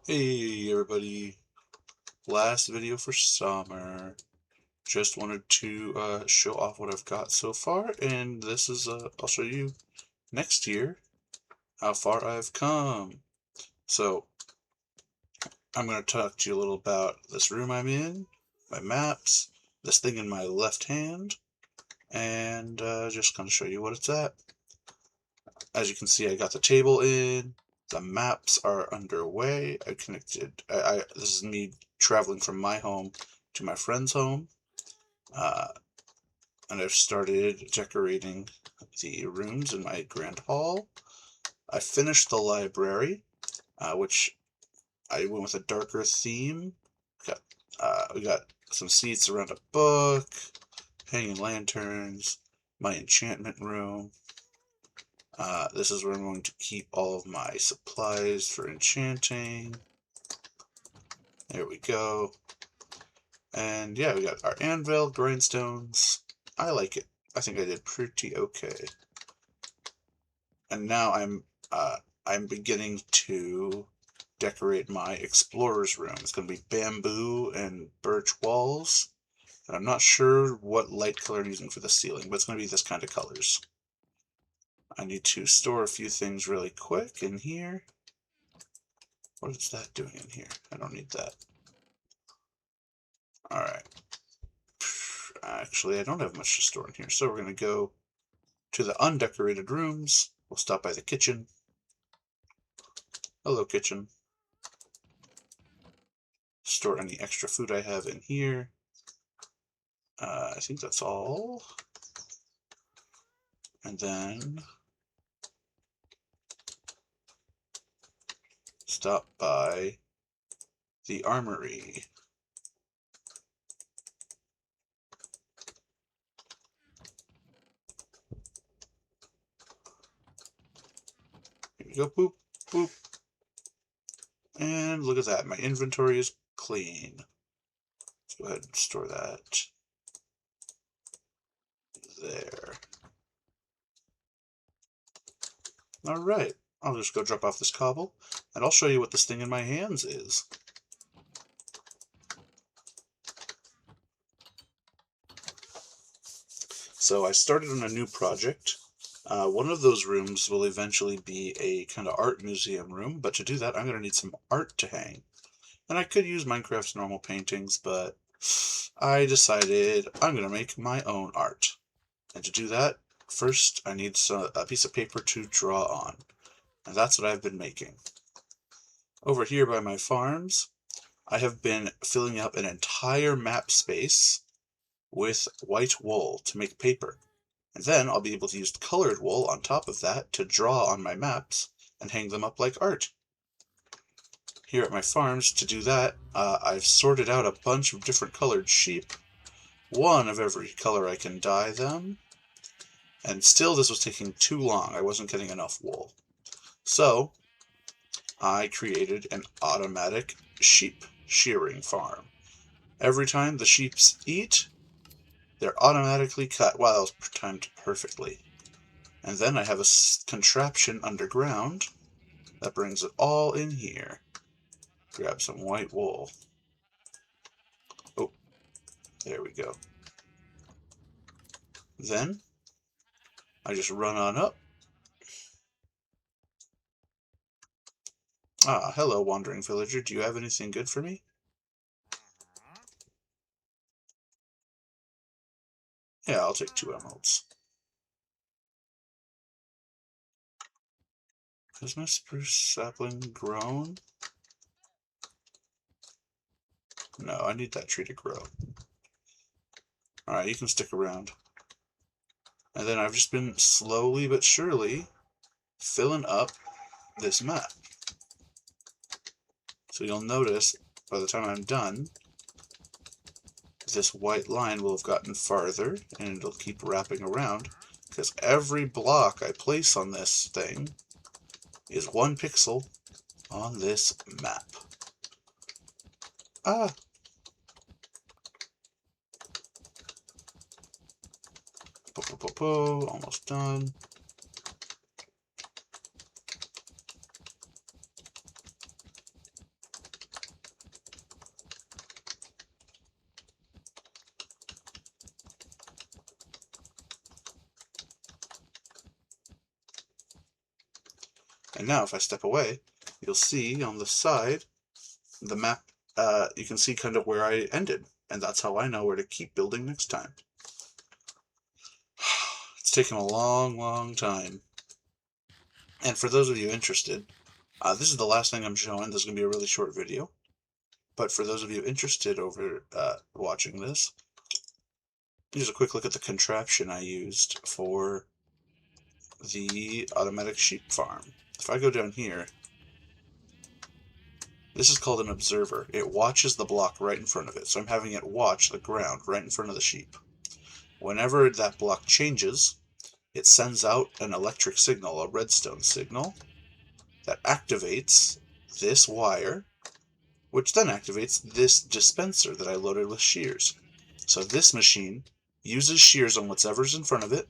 Hey everybody, last video for summer. Just wanted to show off what I've got so far, and this is, I'll show you next year how far I've come. So, I'm going to talk to you a little about this room I'm in, my maps, this thing in my left hand, and just going to show you what it's at. As you can see, I got the table in, the maps are underway, I connected, this is me traveling from my home to my friend's home. And I've started decorating the rooms in my grand hall. I finished the library, which I went with a darker theme. We got some seats around a book, hanging lanterns, my enchantment room. This is where I'm going to keep all of my supplies for enchanting. There we go. And yeah, we got our anvil, grindstones. I like it. I think I did pretty okay. And now I'm beginning to decorate my explorer's room. It's going to be bamboo and birch walls. And I'm not sure what light color I'm using for the ceiling, but it's going to be this kind of colors. I need to store a few things really quick in here. What is that doing in here? I don't need that. Alright. Actually, I don't have much to store in here, so we're going to go to the undecorated rooms. We'll stop by the kitchen. Hello, kitchen. Store any extra food I have in here. I think that's all. And then stop by the armory. Here we go, boop, boop. And look at that, my inventory is clean. Let's go ahead and store that there. Alright, I'll just go drop off this cobble, and I'll show you what this thing in my hands is. So I started on a new project. One of those rooms will eventually be a kind of art museum room, but to do that I'm going to need some art to hang. And I could use Minecraft's normal paintings, but I decided I'm going to make my own art. And to do that, first I need a piece of paper to draw on. And that's what I've been making. Over here by my farms, I have been filling up an entire map space with white wool to make paper. And then I'll be able to use colored wool on top of that to draw on my maps and hang them up like art. Here at my farms, to do that, I've sorted out a bunch of different colored sheep, one of every color I can dye them, and still this was taking too long. I wasn't getting enough wool. So, I created an automatic sheep shearing farm. Every time the sheep eat, they're automatically cut. Wow, that was timed perfectly. And then I have a contraption underground that brings it all in here. Grab some white wool. Oh, there we go. Then I just run on up. Ah, hello, wandering villager. Do you have anything good for me? Yeah, I'll take 2 emeralds. Has my spruce sapling grown? No, I need that tree to grow. Alright, you can stick around. And then I've just been slowly but surely filling up this map. So you'll notice by the time I'm done, this white line will have gotten farther and it'll keep wrapping around because every block I place on this thing is 1 pixel on this map. Ah! Almost done. And now if I step away, you'll see on the side, the map, you can see kind of where I ended. And that's how I know where to keep building next time. It's taken a long, long time. And for those of you interested, this is the last thing I'm showing. This is going to be a really short video. But for those of you interested over watching this, here's a quick look at the contraption I used for the automatic sheep farm. If I go down here, this is called an observer. It watches the block right in front of it. So I'm having it watch the ground right in front of the sheep. Whenever that block changes, it sends out an electric signal, a redstone signal, that activates this wire, which then activates this dispenser that I loaded with shears. So this machine uses shears on whatever's in front of it,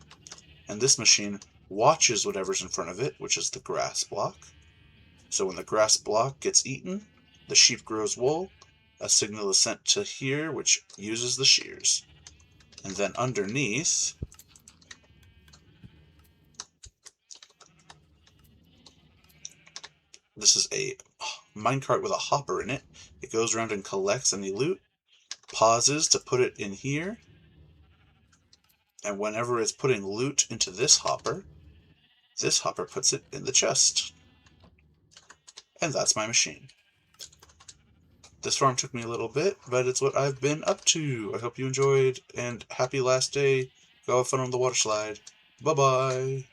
and this machine watches whatever's in front of it, which is the grass block. So when the grass block gets eaten, the sheep grows wool, a signal is sent to here, which uses the shears. And then underneath, this is a minecart with a hopper in it. It goes around and collects any loot, pauses to put it in here, and whenever it's putting loot into this hopper puts it in the chest. And that's my machine. This farm took me a little bit, but it's what I've been up to. I hope you enjoyed, and happy last day. Go have fun on the water slide. Bye-bye.